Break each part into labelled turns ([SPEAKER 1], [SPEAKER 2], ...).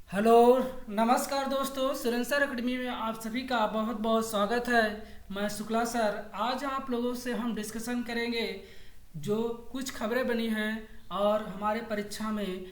[SPEAKER 1] Hello. नमस्कार दोस्तों, Surinsar academy में आप सभी का बहुत बहुत स्वागत है। मैं शुक्ला सर। आज आप लोगों से हम डिस्कशन करेंगे जो कुछ खबरें बनी हैं और हमारे परीक्षा में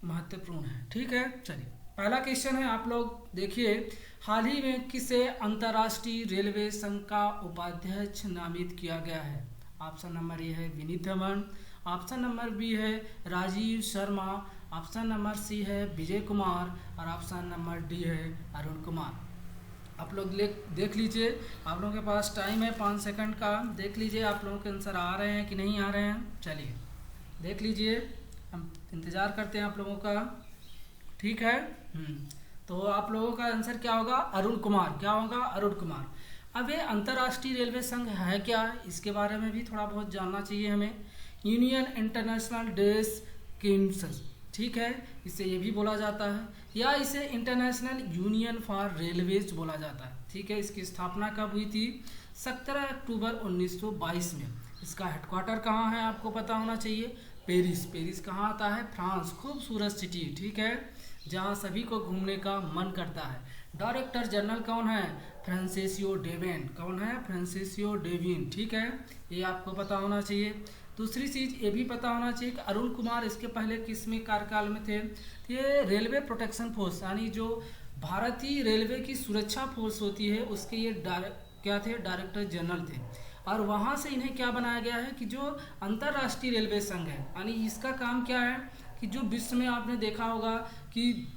[SPEAKER 1] महत्वपूर्ण है। ठीक है, चलिए पहला क्वेश्चन है, आप लोग देखिए। हाल ही में किसे अंतर्राष्ट्रीय रेलवे संघ का उपाध्यक्ष नामित किया गया है? ऑप्शन नंबर ए है Vineet Raman, option number B है Rajeev Sharma, option number C है विजय कुमार और ऑप्शन नंबर डी है अरुण कुमार। आप लोग देख लीजिए, आप लोगों के पास टाइम है 5 सेकंड का। देख लीजिए आप लोगों के आंसर आ रहे हैं कि नहीं आ रहे हैं। चलिए देख लीजिए, हम इंतज़ार करते हैं आप लोगों का। ठीक है। तो आप लोगों का आंसर क्या होगा? अरुण कुमार। क्या होगा? अरुण कुमार। अब ये अंतर्राष्ट्रीय रेलवे संघ है क्या, इसके बारे में भी थोड़ा बहुत जानना चाहिए हमें। यूनियन इंटरनेशनल डेस किम्स, ठीक है, इसे ये भी बोला जाता है, या इसे इंटरनेशनल यूनियन फॉर रेलवेज बोला जाता है। ठीक है, इसकी स्थापना कब हुई थी? 17 अक्टूबर 1922 में। इसका हेडक्वार्टर कहाँ है आपको पता होना चाहिए? पेरिस। पेरिस कहाँ आता है? फ्रांस। खूबसूरत सिटी, ठीक है, जहाँ सभी को घूमने का मन करता है। डायरेक्टर जनरल कौन है? फ्रांसिसियो डेविन। कौन है? फ्रांसिसियो डेविन। ठीक है, ये आपको पता होना चाहिए। दूसरी चीज़ ये भी पता होना चाहिए कि अरुण कुमार इसके पहले किस में कार्यकाल में थे? तो ये रेलवे प्रोटेक्शन फोर्स, यानी जो भारतीय रेलवे की सुरक्षा फोर्स होती है उसके ये क्या थे? डायरेक्टर जनरल थे। और वहाँ से इन्हें क्या बनाया गया है कि जो अंतर्राष्ट्रीय रेलवे संघ है, यानी इसका काम क्या है कि जो विश्व में आपने देखा होगा कि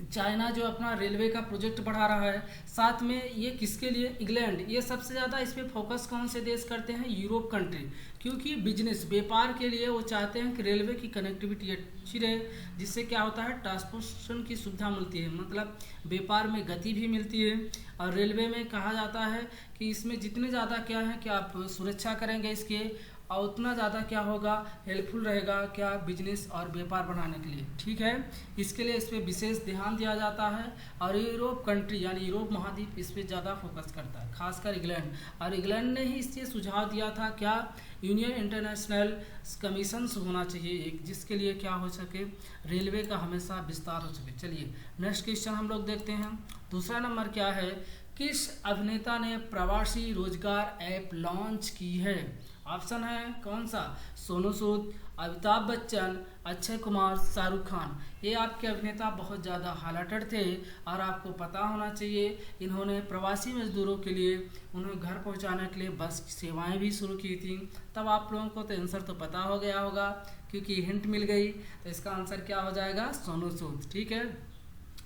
[SPEAKER 1] चाइना जो अपना रेलवे का प्रोजेक्ट बढ़ा रहा है, साथ में ये किसके लिए? इंग्लैंड। ये सबसे ज़्यादा इस पर फोकस कौन से देश करते हैं? यूरोप कंट्री, क्योंकि बिजनेस व्यापार के लिए वो चाहते हैं कि रेलवे की कनेक्टिविटी अच्छी रहे, जिससे क्या होता है? ट्रांसपोर्टेशन की सुविधा मिलती है, मतलब व्यापार में गति भी मिलती है। और रेलवे में कहा जाता है कि इसमें जितने ज़्यादा क्या है कि आप सुरक्षा करेंगे इसके, और उतना ज़्यादा क्या होगा? हेल्पफुल रहेगा क्या? बिजनेस और व्यापार बढ़ाने के लिए। ठीक है, इसके लिए इस पर विशेष ध्यान दिया जाता है। और यूरोप कंट्री यानी यूरोप महाद्वीप इस पर ज़्यादा फोकस करता है, खासकर इंग्लैंड। और इंग्लैंड ने ही इससे सुझाव दिया था क्या? यूनियन इंटरनेशनल कमीशन होना चाहिए एक, जिसके लिए क्या हो सके? रेलवे का हमेशा विस्तार हो सके। चलिए नेक्स्ट क्वेश्चन हम लोग देखते हैं। दूसरा नंबर क्या है? किस अभिनेता ने प्रवासी रोजगार ऐप लॉन्च की है? ऑप्शन है कौन सा? सोनू सूद, अमिताभ बच्चन, अक्षय कुमार, शाहरुख खान। ये आपके अभिनेता बहुत ज़्यादा हाइलाइटेड थे और आपको पता होना चाहिए इन्होंने प्रवासी मजदूरों के लिए उन्हें घर पहुंचाने के लिए बस सेवाएं भी शुरू की थी। तब आप लोगों को तो आंसर तो पता हो गया होगा क्योंकि हिंट मिल गई। तो इसका आंसर क्या हो जाएगा? सोनू सूद। ठीक है,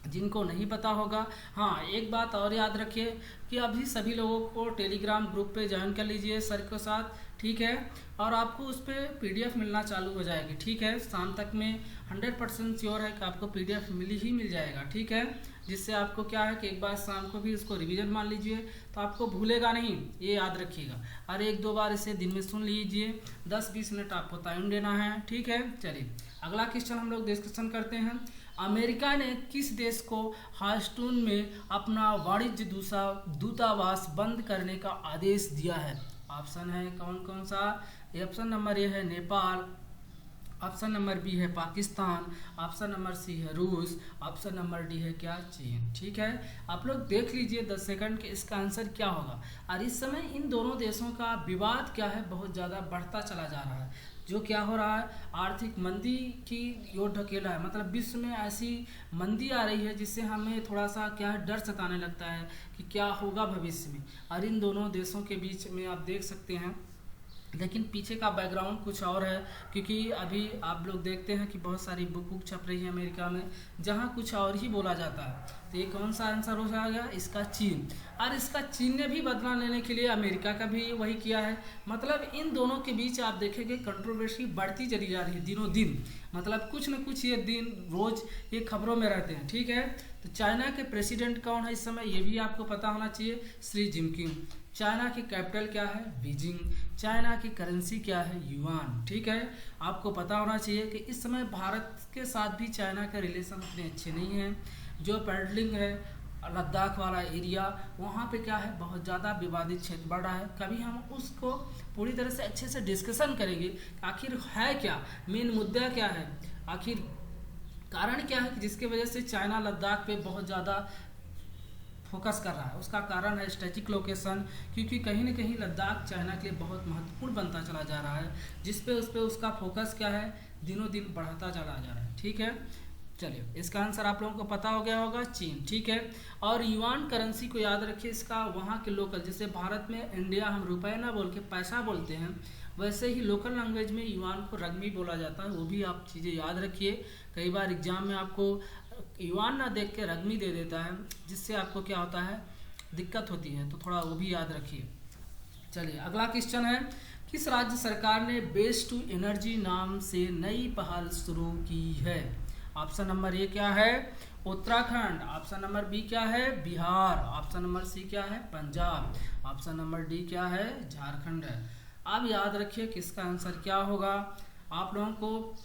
[SPEAKER 1] जिनको नहीं पता होगा, हाँ एक बात और याद रखिए कि अभी सभी लोगों को टेलीग्राम ग्रुप पे ज्वाइन कर लीजिए सर के साथ। ठीक है, और आपको उस पर पीडीएफ मिलना चालू हो जाएगी। ठीक है, शाम तक में 100% श्योर है कि आपको पीडीएफ मिल जाएगा। ठीक है, जिससे आपको क्या है कि एक बार शाम को भी उसको रिवीजन मान लीजिए तो आपको भूलेगा नहीं, ये याद रखिएगा। और एक दो बार इसे दिन में सुन लीजिए, 10-20 मिनट आपको टाइम देना है। ठीक है, चलिए अगला क्वेश्चन हम लोग डिस्कशन करते हैं। अमेरिका ने किस देश को ह्यूस्टन में अपना वाणिज्य दूतावास बंद करने का आदेश दिया है? ऑप्शन है कौन कौन सा? ऑप्शन नंबर ए है नेपाल, ऑप्शन नंबर बी है पाकिस्तान, ऑप्शन नंबर सी है रूस, ऑप्शन नंबर डी है क्या? चीन। ठीक है, आप लोग देख लीजिए 10 सेकंड के इसका आंसर क्या होगा। और इस समय इन दोनों देशों का विवाद क्या है? बहुत ज़्यादा बढ़ता चला जा रहा है। जो क्या हो रहा है? आर्थिक मंदी की ओर ढकेला है, मतलब विश्व में ऐसी मंदी आ रही है जिससे हमें थोड़ा सा क्या है? डर सताने लगता है कि क्या होगा भविष्य में। और इन दोनों देशों के बीच में आप देख सकते हैं, लेकिन पीछे का बैकग्राउंड कुछ और है, क्योंकि अभी आप लोग देखते हैं कि बहुत सारी बुक छप रही है अमेरिका में जहाँ कुछ और ही बोला जाता है। तो ये कौन सा आंसर हो जाएगा इसका? चीन। और इसका चीन ने भी बदला लेने के लिए अमेरिका का भी वही किया है। मतलब इन दोनों के बीच आप देखेंगे कंट्रोवर्सी बढ़ती चली जा रही है दिनों दिन, मतलब कुछ न कुछ ये दिन रोज ये खबरों में रहते हैं। ठीक है, तो चाइना के प्रेसिडेंट कौन है इस समय? ये भी आपको पता होना चाहिए, शी जिनपिंग। चाइना की कैपिटल क्या है? बीजिंग। चाइना की करेंसी क्या है? युआन। ठीक है, आपको पता होना चाहिए कि इस समय भारत के साथ भी चाइना के रिलेशन उतने अच्छे नहीं हैं। जो पैडलिंग है लद्दाख वाला एरिया, वहाँ पे क्या है? बहुत ज़्यादा विवादित क्षेत्र बढ़ रहा है। कभी हम उसको पूरी तरह से अच्छे से डिस्कशन करेंगे आखिर है क्या, मेन मुद्दा क्या है, आखिर कारण क्या है कि जिसकी वजह से चाइना लद्दाख पे बहुत ज़्यादा फोकस कर रहा है, उसका कारण है स्ट्रेटेजिक लोकेशन, क्योंकि कहीं ना कहीं लद्दाख चाइना के लिए बहुत महत्वपूर्ण बनता चला जा रहा है, जिस पे उस पे उसका फोकस क्या है दिनों दिन बढ़ता चला जा रहा है। ठीक है, चलिए इसका आंसर आप लोगों को पता हो गया होगा, चीन। ठीक है, और युआन करेंसी को याद रखिए, इसका वहाँ के लोकल, जैसे भारत में इंडिया हम रुपए ना बोल के पैसा बोलते हैं, वैसे ही लोकल लैंग्वेज में युआन को रग्मी बोला जाता है। वो भी आप चीज़ें याद रखिए, कई बार एग्जाम में आपको युआन ना देख के रग्मी दे देता है, जिससे आपको क्या होता है दिक्कत होती है, तो थोड़ा वो भी याद रखिए। चलिए अगला क्वेश्चन है, किस राज्य सरकार ने बेस्ट टू एनर्जी नाम से नई पहल शुरू की है? ऑप्शन नंबर ए क्या है? उत्तराखंड। ऑप्शन नंबर बी क्या है? बिहार। ऑप्शन नंबर सी क्या है? पंजाब। ऑप्शन नंबर डी क्या है? झारखंड है। अब याद रखिए कि इसका आंसर क्या होगा। आप लोगों को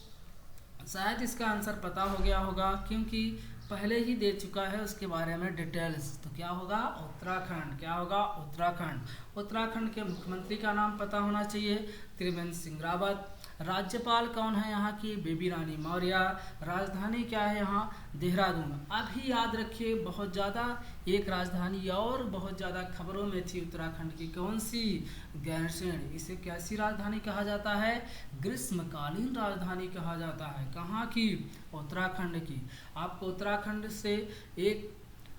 [SPEAKER 1] शायद इसका आंसर पता हो गया होगा, क्योंकि पहले ही दे चुका है उसके बारे में डिटेल्स। तो क्या होगा? उत्तराखंड। क्या होगा? उत्तराखंड। उत्तराखंड के मुख्यमंत्री का नाम पता होना चाहिए, त्रिवेंद्र सिंह रावत। राज्यपाल कौन है यहाँ की? बेबी रानी मौर्य। राजधानी क्या है यहाँ? देहरादून। अभी याद रखिए, बहुत ज़्यादा एक राजधानी और बहुत ज़्यादा खबरों में थी उत्तराखंड की, कौन सी? गैरसैंण। इसे कैसी राजधानी कहा जाता है? ग्रीष्मकालीन राजधानी कहा जाता है। कहाँ की? उत्तराखंड की। आपको उत्तराखंड से एक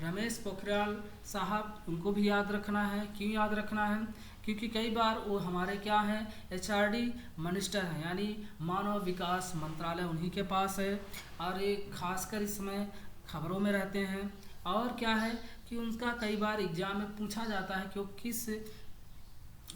[SPEAKER 1] रमेश पोखरियाल साहब, उनको भी याद रखना है। क्यों याद रखना है? क्योंकि कई बार वो हमारे क्या हैं, एचआरडी मिनिस्टर हैं, यानी मानव विकास मंत्रालय उन्हीं के पास है, और ये खासकर इस समय खबरों में रहते हैं। और क्या है कि उनका कई बार एग्जाम में पूछा जाता है कि वो किस,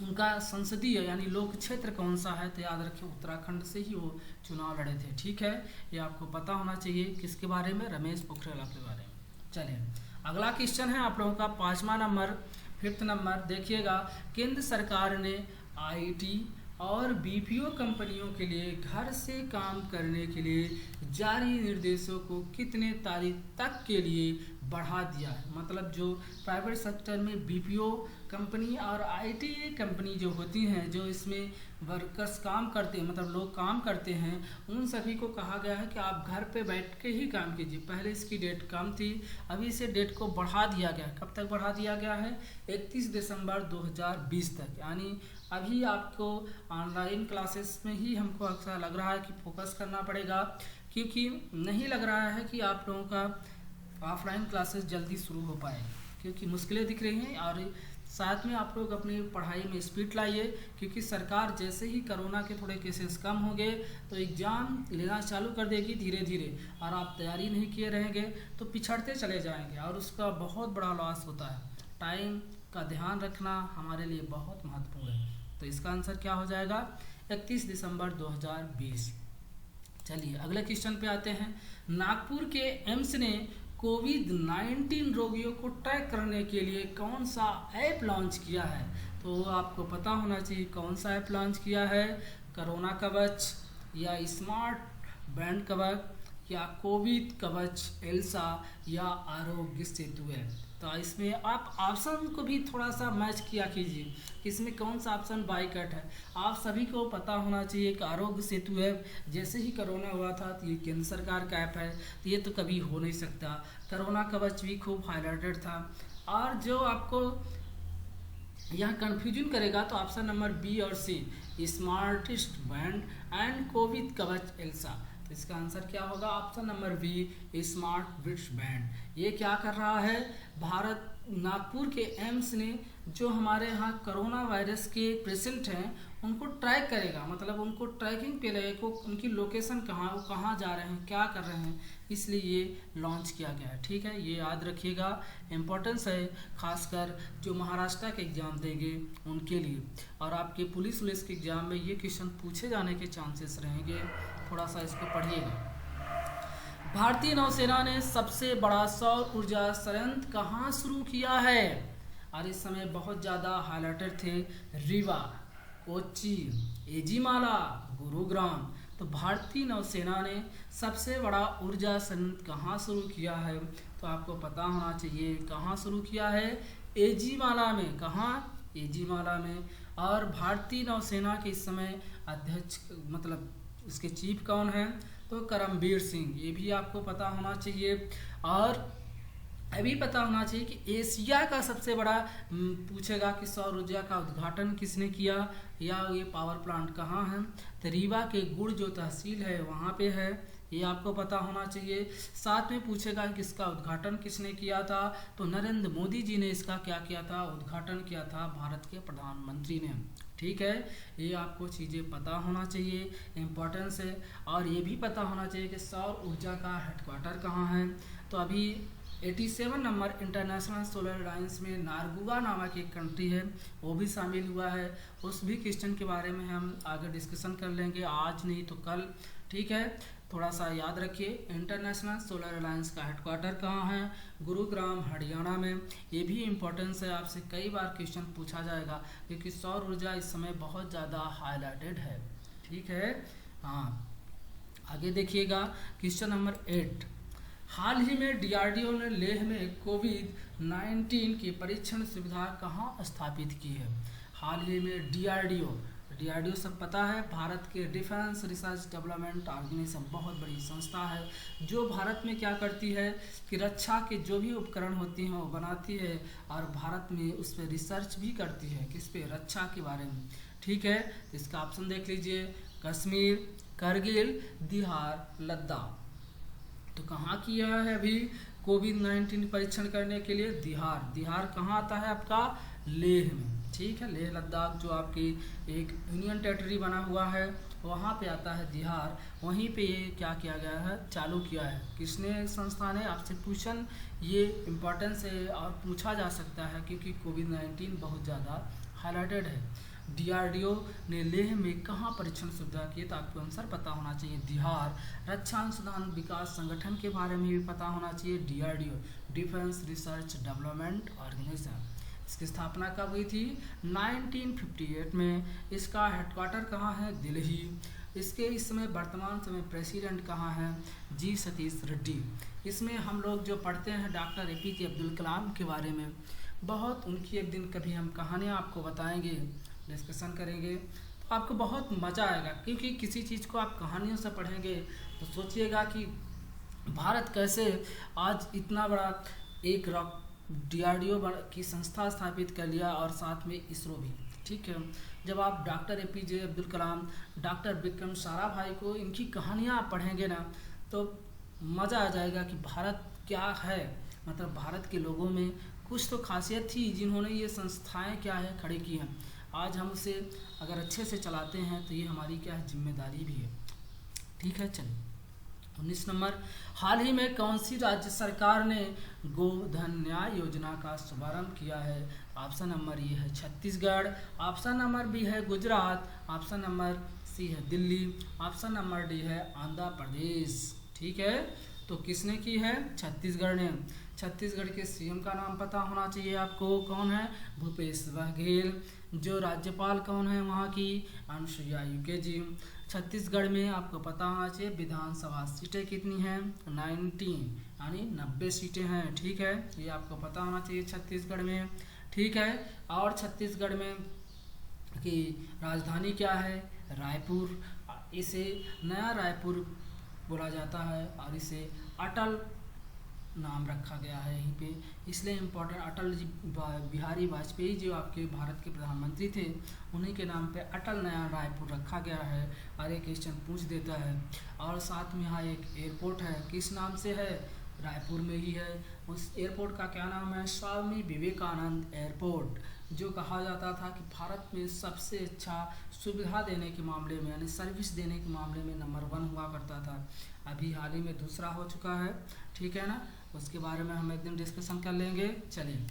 [SPEAKER 1] उनका संसदीय यानी लोक क्षेत्र कौन सा है, तो याद रखिए उत्तराखंड से ही वो चुनाव लड़े थे। ठीक है, ये आपको पता होना चाहिए। किसके बारे में? रमेश पोखरियाल के बारे में। चलिए अगला क्वेश्चन है आप लोगों का 5वां नंबर, 5th नंबर देखिएगा। केंद्र सरकार ने आईटी और बीपीओ कंपनियों के लिए घर से काम करने के लिए जारी निर्देशों को कितने तारीख तक के लिए बढ़ा दिया है? मतलब जो प्राइवेट सेक्टर में बीपीओ कंपनी और आईटी कंपनी जो होती हैं, जो इसमें वर्कर्स काम करते हैं, मतलब लोग काम करते हैं, उन सभी को कहा गया है कि आप घर पे बैठ के ही काम कीजिए। पहले इसकी डेट कम थी, अभी इसे डेट को बढ़ा दिया गया। कब तक बढ़ा दिया गया है? 31 दिसंबर 2020 तक। यानी अभी आपको ऑनलाइन क्लासेस में ही हमको ऐसा लग रहा है कि फोकस करना पड़ेगा, क्योंकि नहीं लग रहा है कि आप लोगों का ऑफलाइन क्लासेस जल्दी शुरू हो पाएगी, क्योंकि मुश्किलें दिख रही हैं। और साथ में आप लोग अपनी पढ़ाई में स्पीड लाइए, क्योंकि सरकार जैसे ही कोरोना के थोड़े केसेस कम होंगे तो एग्ज़ाम लेना चालू कर देगी धीरे धीरे, और आप तैयारी नहीं किए रहेंगे तो पिछड़ते चले जाएंगे, और उसका बहुत बड़ा लॉस होता है। टाइम का ध्यान रखना हमारे लिए बहुत महत्वपूर्ण है। तो इसका आंसर क्या हो जाएगा? 31 दिसंबर 2020। चलिए अगले क्वेश्चन पे आते हैं। नागपुर के एम्स ने कोविड-19 रोगियों को ट्रैक करने के लिए कौन सा ऐप लॉन्च किया है? तो आपको पता होना चाहिए कौन सा ऐप लॉन्च किया है। कोरोना कवच, या स्मार्ट बैंड कवच, या कोविड कवच एल्सा, या आरोग्य सेतु ऐप। तो इसमें आप ऑप्शन को भी थोड़ा सा मैच किया कीजिए कि इसमें कौन सा ऑप्शन बाई कट है। आप सभी को पता होना चाहिए कि आरोग्य सेतु ऐप जैसे ही कोरोना हुआ था तो ये केंद्र सरकार का ऐप है, तो ये तो कभी हो नहीं सकता। कोरोना कवच भी खूब हाईलाइटेड था। और जो आपको यहाँ कन्फ्यूजन करेगा तो ऑप्शन नंबर बी और C, smartest band and Covid Kavach Elsa. तो इसका आंसर क्या होगा? Option number B, smart bridge band. ये क्या कर रहा है? भारत नागपुर के एम्स ने जो हमारे यहाँ कोरोना वायरस के पेशेंट हैं उनको ट्रैक करेगा, मतलब उनको ट्रैकिंग पे लगेगा, उनकी लोकेशन कहाँ, वो कहाँ जा रहे हैं, क्या कर रहे हैं, इसलिए ये लॉन्च किया गया है। ठीक है, ये याद रखिएगा, इम्पोर्टेंस है खासकर जो महाराष्ट्र के एग्ज़ाम देंगे उनके लिए। और आपके पुलिस के एग्ज़ाम में ये क्वेश्चन पूछे जाने के चांसेस रहेंगे, थोड़ा सा इसको पढ़िएगा। भारतीय नौसेना ने सबसे बड़ा सौर ऊर्जा संयंत्र कहाँ शुरू किया है? और इस समय बहुत ज़्यादा हाईलाइटेड थे रीवा, कोच्चि, एजीमाला, गुरुग्राम। तो भारतीय नौसेना ने सबसे बड़ा ऊर्जा संयंत्र कहाँ शुरू किया है? तो आपको पता होना चाहिए कहाँ शुरू किया है। एजीमाला में। कहाँ? एजीमाला में। और भारतीय नौसेना के इस समय अध्यक्ष, मतलब इसके चीफ कौन है? तो करमबीर सिंह, ये भी आपको पता होना चाहिए। और अभी पता होना चाहिए कि एशिया का सबसे बड़ा पूछेगा कि सौर ऊर्जा का उद्घाटन किसने किया, या ये पावर प्लांट कहाँ है, तो रीवा के गुड़ जो तहसील है वहाँ पे है, ये आपको पता होना चाहिए। साथ में पूछेगा कि इसका उद्घाटन किसने किया था, तो नरेंद्र मोदी जी ने इसका क्या किया था, उद्घाटन किया था, भारत के प्रधानमंत्री ने। ठीक है, ये आपको चीज़ें पता होना चाहिए, इम्पोर्टेंस है। और ये भी पता होना चाहिए कि सौर ऊर्जा का हेडक्वार्टर कहाँ है। तो अभी 87 नंबर इंटरनेशनल सोलर अलायंस में नारगुआ नामक एक कंट्री है, वो भी शामिल हुआ है। उस भी क्वेश्चन के बारे में हम आगे डिस्कशन कर लेंगे, आज नहीं तो कल। ठीक है, थोड़ा सा याद रखिए, इंटरनेशनल सोलर अलायंस का हेडक्वार्टर कहाँ है, गुरुग्राम हरियाणा में। ये भी इम्पोर्टेंस है, आपसे कई बार क्वेश्चन पूछा जाएगा, क्योंकि सौर ऊर्जा इस समय बहुत ज़्यादा हाईलाइटेड है। ठीक है, हाँ आगे देखिएगा, क्वेश्चन नंबर 8। हाल ही में डीआरडीओ ने लेह में कोविड-19 की परीक्षण सुविधा कहाँ स्थापित की है। हाल ही में डीआरडीओ सब पता है, भारत के डिफेंस रिसर्च डेवलपमेंट ऑर्गेनाइजेशन, बहुत बड़ी संस्था है जो भारत में क्या करती है कि रक्षा के जो भी उपकरण होती हैं वो बनाती है, और भारत में उस पर रिसर्च भी करती है, किस पे, रक्षा के बारे में। ठीक है, इसका ऑप्शन देख लीजिए, कश्मीर, करगिल, बिहार, लद्दाख। तो कहाँ किया है अभी कोविड-19 परीक्षण करने के लिए, बिहार कहाँ आता है आपका, लेह में। ठीक है, लेह लद्दाख जो आपकी एक यूनियन टेरिटरी बना हुआ है वहाँ पे आता है बिहार, वहीं पे ये क्या किया गया है, चालू किया है। किसने, संस्था ने। आपसे क्वेश्चन ये इम्पोर्टेंस है और पूछा जा सकता है, क्योंकि कोविड-19 बहुत ज़्यादा हाईलाइटेड है। डीआरडीओ ने लेह में कहाँ परीक्षण सुविधा की, तो आपको आंसर पता होना चाहिए, बिहार। रक्षा अनुसंधान विकास संगठन के बारे में भी पता होना चाहिए, DRDO, defence research development organisation. इसकी स्थापना कब हुई थी, 1958 में। इसका हेडक्वार्टर कहाँ है, दिल्ली। इसके इस समय वर्तमान समय प्रेसिडेंट कहाँ है, जी सतीश रेड्डी। इसमें हम लोग जो पढ़ते हैं डॉक्टर एपीजे अब्दुल कलाम के बारे में, बहुत उनकी एक दिन कभी हम कहानियाँ आपको बताएंगे, डिस्कशन करेंगे, तो आपको बहुत मज़ा आएगा। क्योंकि किसी चीज़ को आप कहानियों से पढ़ेंगे तो सोचिएगा कि भारत कैसे आज इतना बड़ा एक रॉक डीआरडीओ की संस्था स्थापित कर लिया, और साथ में इसरो भी। ठीक है, जब आप doctor APJ Abdul Kalam, doctor Vikram Sarabhai को इनकी कहानियाँ आप पढ़ेंगे ना, तो मज़ा आ जाएगा कि भारत क्या है, मतलब भारत के लोगों में कुछ तो खासियत थी जिन्होंने ये संस्थाएं क्या है खड़ी की हैं। आज हम उसे अगर अच्छे से चलाते हैं तो ये हमारी क्या है, जिम्मेदारी भी है। ठीक है, चलिए 19 नंबर, हाल ही में कौन सी राज्य सरकार ने गोधन न्याय योजना का शुभारंभ किया है। ऑप्शन नंबर ए है छत्तीसगढ़, ऑप्शन नंबर बी है गुजरात, ऑप्शन नंबर सी है दिल्ली, ऑप्शन नंबर डी है आंध्र प्रदेश। ठीक है, तो किसने की है, छत्तीसगढ़ ने। छत्तीसगढ़ के सीएम का नाम पता होना चाहिए आपको, कौन है, भूपेश बघेल। जो राज्यपाल कौन है वहाँ की, अनुसुईया उइके जी। छत्तीसगढ़ में आपको पता होना चाहिए विधानसभा सीटें कितनी हैं, 19, यानी 90 सीटें हैं। ठीक है, ये आपको पता होना चाहिए छत्तीसगढ़ में। ठीक है, और छत्तीसगढ़ में की राजधानी क्या है, रायपुर। इसे नया रायपुर बोला जाता है, और इसे अटल नाम रखा गया है यहीं पे, इसलिए इम्पोर्टेंट। अटल जी बिहारी वाजपेयी जो आपके भारत के प्रधानमंत्री थे, उन्हीं के नाम पे अटल नया रायपुर रखा गया है, और एक क्वेश्चन पूछ देता है। और साथ में यहाँ एक एयरपोर्ट है, किस नाम से है, रायपुर में ही है। उस एयरपोर्ट का क्या नाम है, स्वामी विवेकानंद एयरपोर्ट, जो कहा जाता था कि भारत में सबसे अच्छा सुविधा देने के मामले में, यानी सर्विस देने के मामले में नंबर 1 हुआ करता था। अभी हाल ही में दूसरा हो चुका है। ठीक है ना, उसके बारे में हम एक दिन डिस्कशन कर लेंगे। चलिए,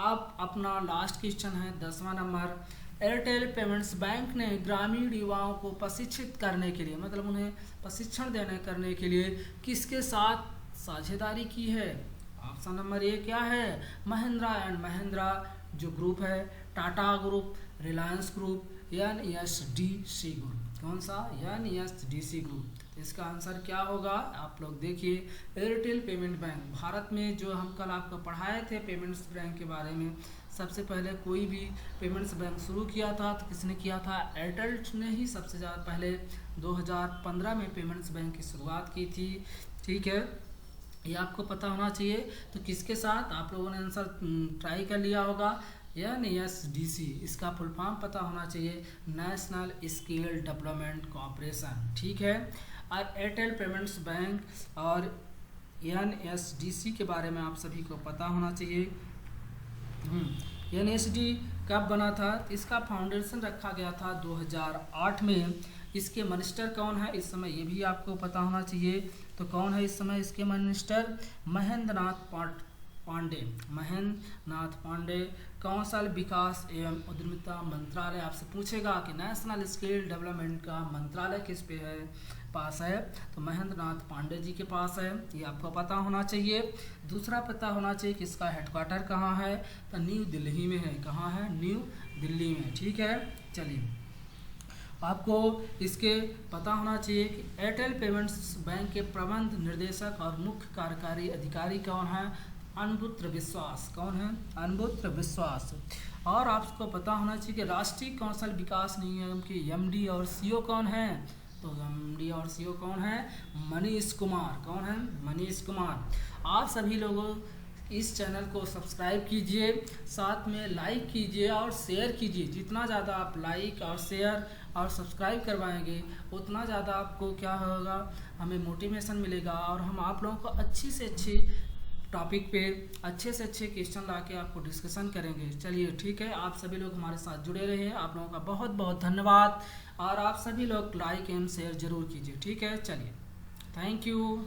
[SPEAKER 1] अब अपना लास्ट क्वेश्चन है 10वां नंबर। एयरटेल पेमेंट्स बैंक ने ग्रामीण युवाओं को प्रशिक्षित करने के लिए, मतलब उन्हें प्रशिक्षण देने करने के लिए किसके साथ साझेदारी की है। ऑप्शन नंबर ए क्या है, महिंद्रा एंड महिंद्रा जो ग्रुप है, Tata group, Reliance group, NSDC group. कौन सा, एनएसडीसी ग्रुप। इसका आंसर क्या होगा आप लोग देखिए, एयरटेल पेमेंट बैंक। भारत में जो हम कल आपको पढ़ाए थे पेमेंट्स बैंक के बारे में, सबसे पहले कोई भी पेमेंट्स बैंक शुरू किया था तो किसने किया था, एयरटेल ने ही सबसे ज़्यादा पहले 2015 में पेमेंट्स बैंक की शुरुआत की थी। ठीक है, ये आपको पता होना चाहिए। तो किसके साथ आप लोगों ने आंसर ट्राई कर लिया होगा, NSDC, इसका फुल फॉर्म पता होना चाहिए, नेशनल स्किल डेवलपमेंट कॉर्पोरेशन। ठीक है, और एयरटेल पेमेंट्स बैंक और NSDC के बारे में आप सभी को पता होना चाहिए। NSD कब बना था, इसका फाउंडेशन रखा गया था 2008 में। इसके मिनिस्टर कौन है इस समय, ये भी आपको पता होना चाहिए। तो कौन है इस समय इसके मिनिस्टर, महेंद्र नाथ पांडे। महेंद्र नाथ पांडे। कौशल विकास एवं उद्यमिता मंत्रालय, आपसे पूछेगा कि नेशनल स्किल डेवलपमेंट का मंत्रालय किस पे है, पास है, तो महेंद्र नाथ पांडे जी के पास है, ये आपको पता होना चाहिए। दूसरा पता होना चाहिए कि इसका हेडक्वार्टर कहाँ है, तो न्यू दिल्ली में है। कहाँ है, न्यू दिल्ली में। ठीक है, चलिए आपको इसके पता होना चाहिए कि एयरटेल पेमेंट्स बैंक के प्रबंध निर्देशक और मुख्य कार्यकारी अधिकारी कौन है, अनबुत्र विश्वास। कौन है, अनबुत्र विश्वास। और आपको पता होना चाहिए कि राष्ट्रीय कौशल विकास निगम के MD और CEO कौन है, तो MD और CEO कौन है, मनीष कुमार। कौन है, मनीष कुमार। आप सभी लोगों इस चैनल को सब्सक्राइब कीजिए, साथ में लाइक कीजिए और शेयर कीजिए। जितना ज़्यादा आप लाइक और शेयर और सब्सक्राइब करवाएंगे उतना ज़्यादा आपको क्या होगा, हमें मोटिवेशन मिलेगा और हम आप लोगों को अच्छी से अच्छी टॉपिक पे अच्छे से अच्छे क्वेश्चन ला के आपको डिस्कशन करेंगे। चलिए ठीक है, आप सभी लोग हमारे साथ जुड़े रहिए। आप लोगों का बहुत बहुत धन्यवाद और आप सभी लोग लाइक एंड शेयर जरूर कीजिए। ठीक है, चलिए, थैंक यू।